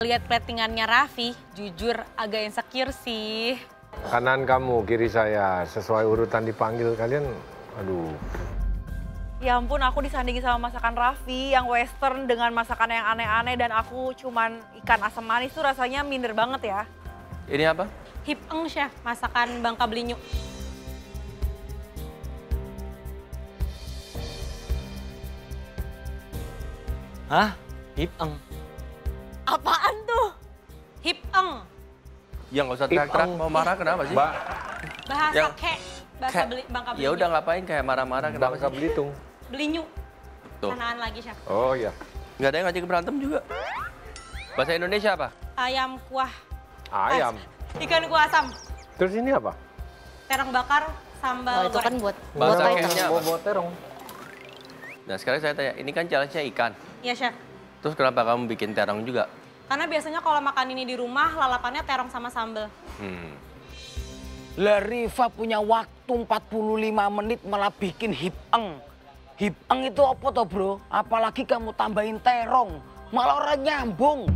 Lihat platingannya Raffi, jujur agak insecure sih. Kanan kamu, kiri saya. Sesuai urutan dipanggil kalian, aduh. Ya ampun, aku disandingi sama masakan Raffi yang western dengan masakan yang aneh-aneh dan aku cuman ikan asam manis tuh rasanya minder banget ya. Ini apa? Hip eng chef, masakan Bangka Belitung. Hah? Hip eng? Apaan tuh? Hip eng, Yang nggak usah teriak-teriak, mau marah kenapa sih? Mbak, bahasa Yang- bahasa Bangka Ya Belitung. udah ngapain kayak marah-marah kenapa Bangka sih? Belitung. Belinyu, Tuh, sanaan lagi chef. Oh iya, nggak ada yang ngajak berantem juga. Bahasa Indonesia apa? Ayam kuah, ayam. ikan kuah asam, Terus ini apa? terong bakar, sambal Oh, itu kan goreng. buat Bahasa waiter. Kenya apa? Bawa terong. Nah sekarang saya tanya, ini kan challenge-nya ikan. Iya chef, Terus kenapa kamu bikin terong juga? karena biasanya kalau makan ini di rumah lalapannya terong sama sambal. Lah Riva punya waktu 45 menit malah bikin hip eng. Hip eng itu apa toh bro? Apalagi kamu tambahin terong. Malah orang nyambung.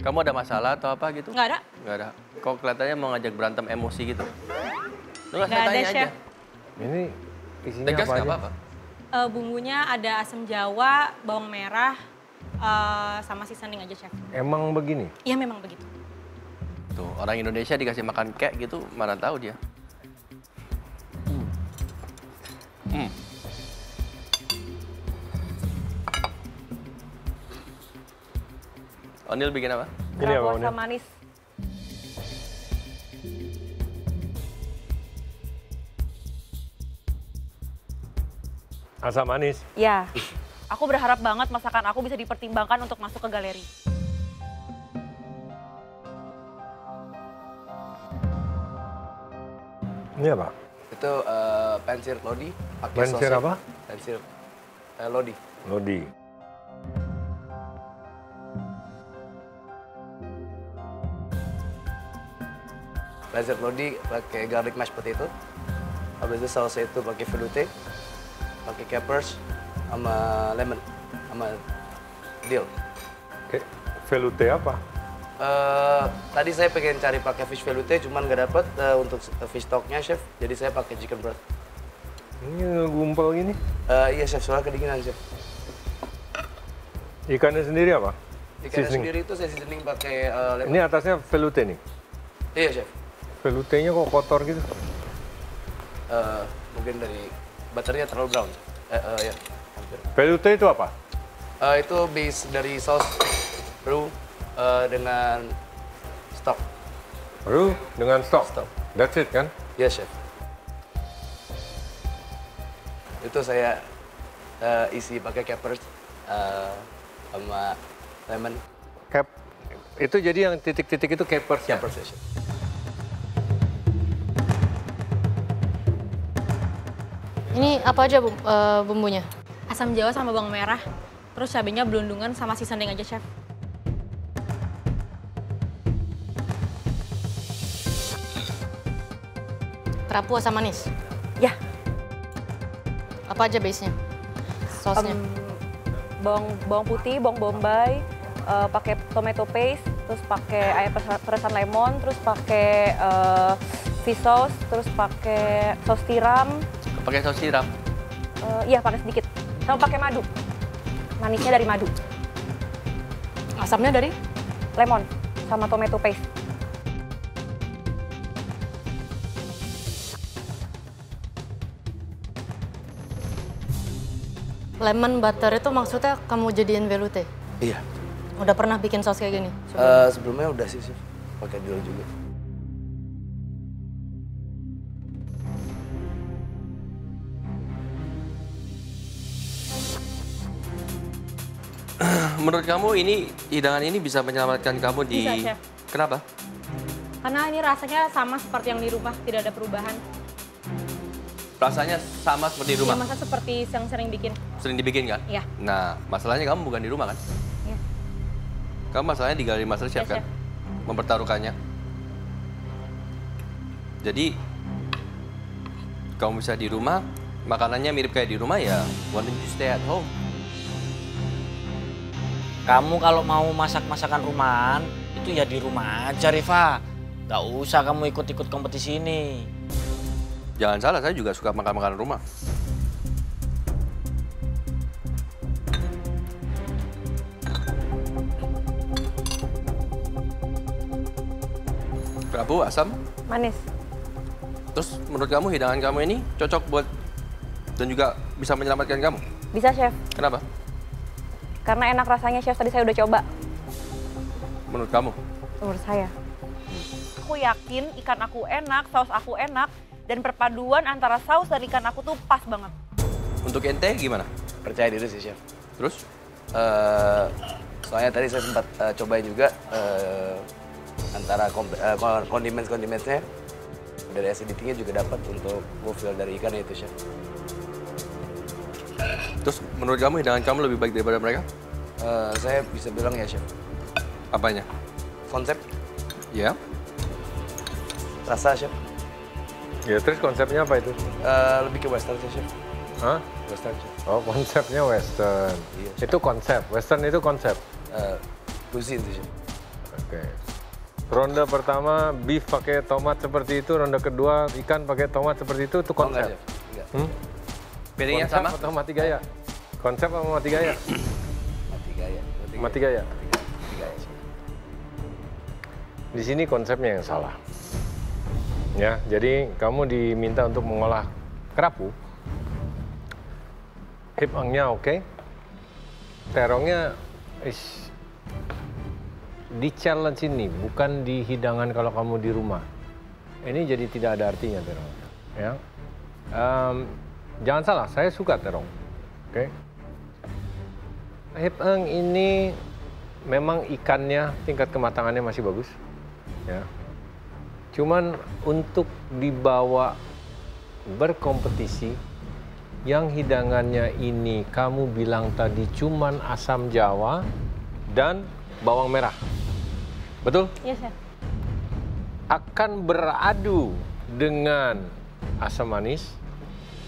Kamu ada masalah atau apa gitu? Nggak ada? Nggak ada. Kok kelihatannya mau ngajak berantem emosi gitu? Lu nggak, saya Nggak ada tanya aja. chef. Ini isinya Tegas apa nggak aja? apa-apa. Bumbunya ada asam jawa, bawang merah, sama seasoning aja chef. Emang begini? Iya memang begitu. Tuh, orang Indonesia dikasih makan kek gitu, mana tahu dia. Onil bikin apa? Ini apa, Ragu Onil? asam manis. Asam manis. Ya, aku berharap banget masakan aku bisa dipertimbangkan untuk masuk ke galeri. Ini apa? Itu pensil lodi pakai Pensil sausnya. apa? Pensil lodi. Lodi. Pensil lodi pakai garlic mashed potato. Habis itu sausnya itu pakai velouté, pakai capers, sama lemon, sama dill. Oke, velouté apa? Tadi saya pengen cari pakai fish velouté, cuman nggak dapet untuk fish stocknya chef. Jadi saya pakai chicken broth. Ini gumpal gini. Iya chef, soalnya kedinginan chef. Ikannya sendiri apa? Ikannya Seasoning. sendiri itu saya seasoning pakai lemon. Ini atasnya velouté nih. Iya chef. Velouté-nya kok kotor gitu? Mungkin dari butternya terlalu brown. Ya, hampir. Velouté itu apa? Itu base dari saus roux dengan stock. Roux dengan stok. Stok. That's it kan? Yes, chef. Itu saya isi pakai capers sama lemon. Cap. Itu jadi yang titik-titik itu capersnya. Capers ya, chef. Ini apa aja bumbunya? Asam jawa sama bawang merah, terus cabenya belundungan sama seasoning aja chef. Kerapu asam manis. Ya, Apa aja base-nya? Sausnya. bawang putih, bawang bombay, pakai tomato paste, terus pakai air peresan lemon, terus pakai fish sauce, terus pakai saus tiram. Pakai saus tiram. Iya, pakai sedikit. Sama pakai madu. Manisnya dari madu, Asamnya dari? lemon, sama tomato paste. Lemon butter itu maksudnya kamu jadiin velouté? Iya. Udah pernah bikin saus kayak gini? Sebelumnya udah sih, chef. Pakai dill juga. Menurut kamu ini hidangan ini bisa menyelamatkan kamu di... Bisa, chef. Kenapa? Karena ini rasanya sama seperti yang di rumah, tidak ada perubahan. Rasanya sama seperti di Ya, rumah. masa seperti yang sering bikin. Sering dibikin kan? Iya. Nah, masalahnya kamu bukan di rumah kan? Iya. Kamu masalahnya di Galeri Master Chef Iya, kan? Mempertaruhkannya. Jadi, kamu bisa di rumah, makanannya mirip kayak di rumah ya, why don't you stay at home? Kamu kalau mau masak masakan rumahan, Itu ya di rumah aja, Riva. Gak usah kamu ikut-ikut kompetisi ini. Jangan salah, saya juga suka makan makanan rumah. Kerapu, asam. Manis. Terus menurut kamu hidangan kamu ini cocok buat dan juga bisa menyelamatkan kamu? Bisa, Chef. Kenapa? Karena enak rasanya, Chef. Tadi saya udah coba. Menurut kamu? Menurut saya. Aku yakin ikan aku enak, saus aku enak, dan perpaduan antara saus dan ikan aku tuh pas banget. Untuk ente gimana? Percaya diri sih, Chef. Terus? Soalnya tadi saya sempat cobain juga antara kondimen-kondimennya dari acidity-nya juga dapat untuk feel dari ikan itu, Chef. Terus menurut kamu hidangan kamu lebih baik daripada mereka? Saya bisa bilang ya, Chef. Apanya? Konsep, Ya. rasa, Chef. Ya terus konsepnya apa itu? Lebih ke western sih, Chef. Hah? Western, Chef. Oh konsepnya western. Iya. Itu konsep, western itu konsep. Cuisine sih, Chef. Oke. Ronde pertama beef pakai tomat seperti itu, ronde kedua ikan pakai tomat seperti itu Oh, konsep. enggak, Chef. Enggak. Piringnya Konsep sama? atau mati gaya? Konsep apa mati gaya? Mati gaya. Mati gaya. Mati gaya, Chef. Di sini konsepnya yang salah. Ya, jadi kamu diminta untuk mengolah kerapu. Hip angnya oke. Terongnya di challenge ini, bukan di hidangan kalau kamu di rumah. Ini jadi tidak ada artinya terong. Ya. Jangan salah, saya suka terong. Oke. Hip ang ini memang ikannya tingkat kematangannya masih bagus. Ya. Cuman untuk dibawa berkompetisi, yang hidangannya ini kamu bilang tadi cuman asam Jawa dan bawang merah. Betul? Iya, Chef. Akan beradu dengan asam manis,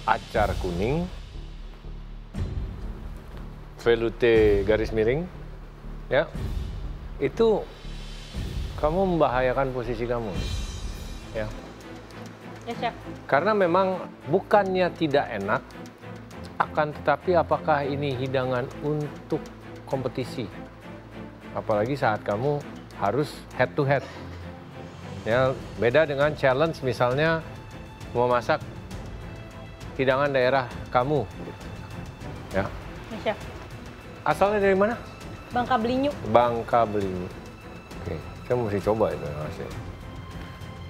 acar kuning, velouté garis miring, ya. Itu kamu membahayakan posisi kamu. Ya. Ya, Chef. Karena memang bukannya tidak enak, akan tetapi apakah ini hidangan untuk kompetisi? Apalagi saat kamu harus head to head. Ya, beda dengan challenge misalnya mau masak hidangan daerah kamu. Ya. Ya, Chef. Asalnya dari mana? Bangka Belitung. Bangka Belitung. Oke, saya mesti coba itu nasi.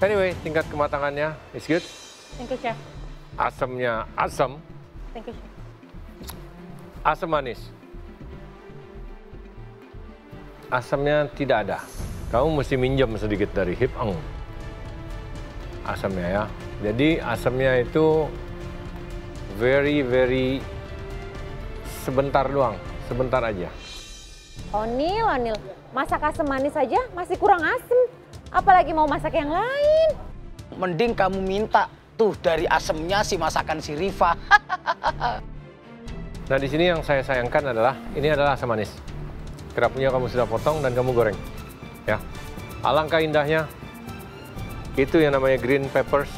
Anyway, tingkat kematangannya is good. Thank you, Chef. Asamnya asam, Thank you, Chef. asam manis. Asamnya tidak ada. Kamu mesti minjem sedikit dari hip ang. Asamnya ya. Jadi asamnya itu very sebentar doang, sebentar aja. Onil, masak asam manis aja masih kurang asem. Apalagi mau masak yang lain. Mending kamu minta tuh dari asemnya si masakan si Riva. Nah di sini yang saya sayangkan adalah ini adalah asam manis. Kerapunya kamu sudah potong dan kamu goreng. Ya, alangkah indahnya. Itu yang namanya green peppers,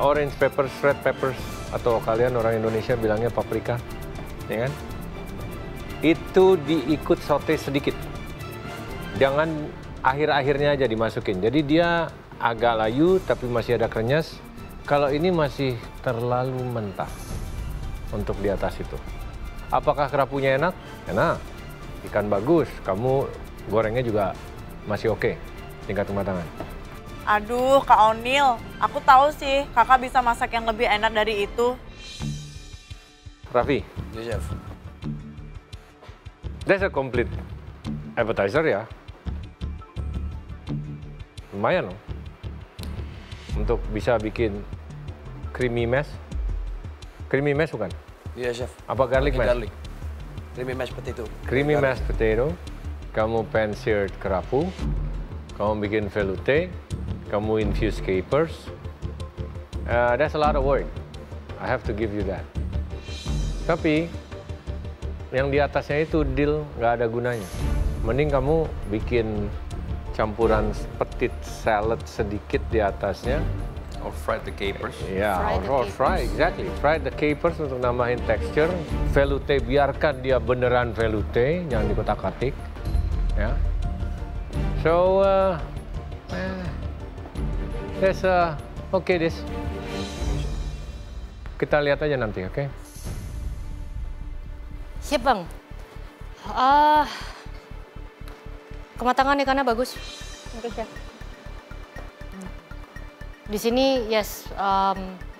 orange peppers, red peppers, atau kalian orang Indonesia bilangnya paprika, ya kan? Itu diikut saute sedikit. Jangan akhir-akhirnya aja dimasukin. Jadi dia agak layu tapi masih ada krenyes. Kalau ini masih terlalu mentah untuk di atas itu. Apakah kerapunya enak? Enak. Ikan bagus. Kamu gorengnya juga masih oke tingkat kematangan. Aduh, Kak Onil, aku tahu sih kakak bisa masak yang lebih enak dari itu. Raffi, Ya, Chef. that's a complete appetizer ya. Lumayan loh. Untuk bisa bikin creamy mash. Creamy mash bukan? Iya, Chef. Apa garlic Pakai mash? Garlic. Creamy mashed potato. Creamy Garlic. mashed potato. Kamu pan-seared kerapu. Kamu bikin velouté. Kamu infuse capers. That's a lot of work. I have to give you that. Tapi yang di atasnya itu deal nggak ada gunanya. Mending kamu bikin campuran petit salad sedikit di atasnya. Or fried the capers. Ya, Fry the capers. fry, exactly. Fry the capers untuk nambahin texture. Velouté, biarkan dia beneran velouté, jangan dikotak-katik. Ya. So, okay, this. Kita lihat aja nanti, oke? Siap bang. Kematangan ikannya bagus. Oke, Chef. Di sini, yes,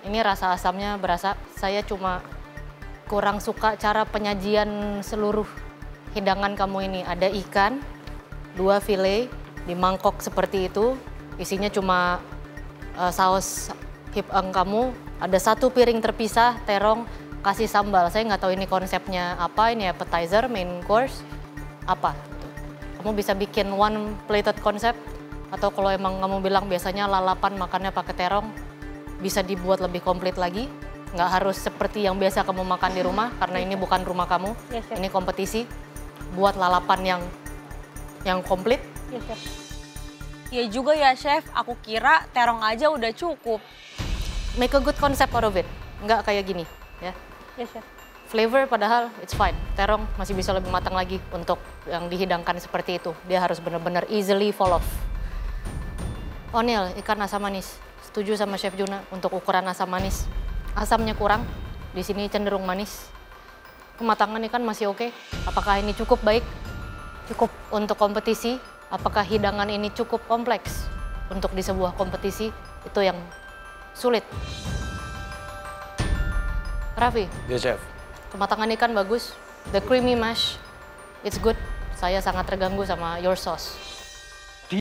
ini rasa asamnya berasa. Saya cuma kurang suka cara penyajian seluruh hidangan kamu ini. Ada ikan, 2 file di mangkok seperti itu. Isinya cuma saus hipang kamu. Ada 1 piring terpisah, terong, kasih sambal. Saya nggak tahu ini konsepnya apa, ini appetizer, main course, apa. Kamu bisa bikin one plated konsep. Atau kalau emang kamu bilang biasanya lalapan makannya pakai terong, bisa dibuat lebih komplit lagi. Nggak harus seperti yang biasa kamu makan di rumah, karena ini bukan rumah kamu. Yes, Chef. Ini kompetisi. Buat lalapan yang komplit. Yes, Chef. Iya juga ya chef, aku kira terong aja udah cukup. Make a good concept out of it. Nggak kayak gini. Ya. Yes, Chef. Flavor padahal it's fine. Terong masih bisa lebih matang lagi untuk yang dihidangkan seperti itu. Dia harus benar-benar easily fall off. O'Neill, ikan asam manis. Setuju sama Chef Juna untuk ukuran asam manis. Asamnya kurang, di sini cenderung manis. Kematangan ikan masih oke. Apakah ini cukup baik? Cukup untuk kompetisi? Apakah hidangan ini cukup kompleks untuk di sebuah kompetisi? Itu yang sulit. Raffi, Yes, Chef. kematangan ikan bagus. The creamy mash, it's good. Saya sangat terganggu sama your sauce.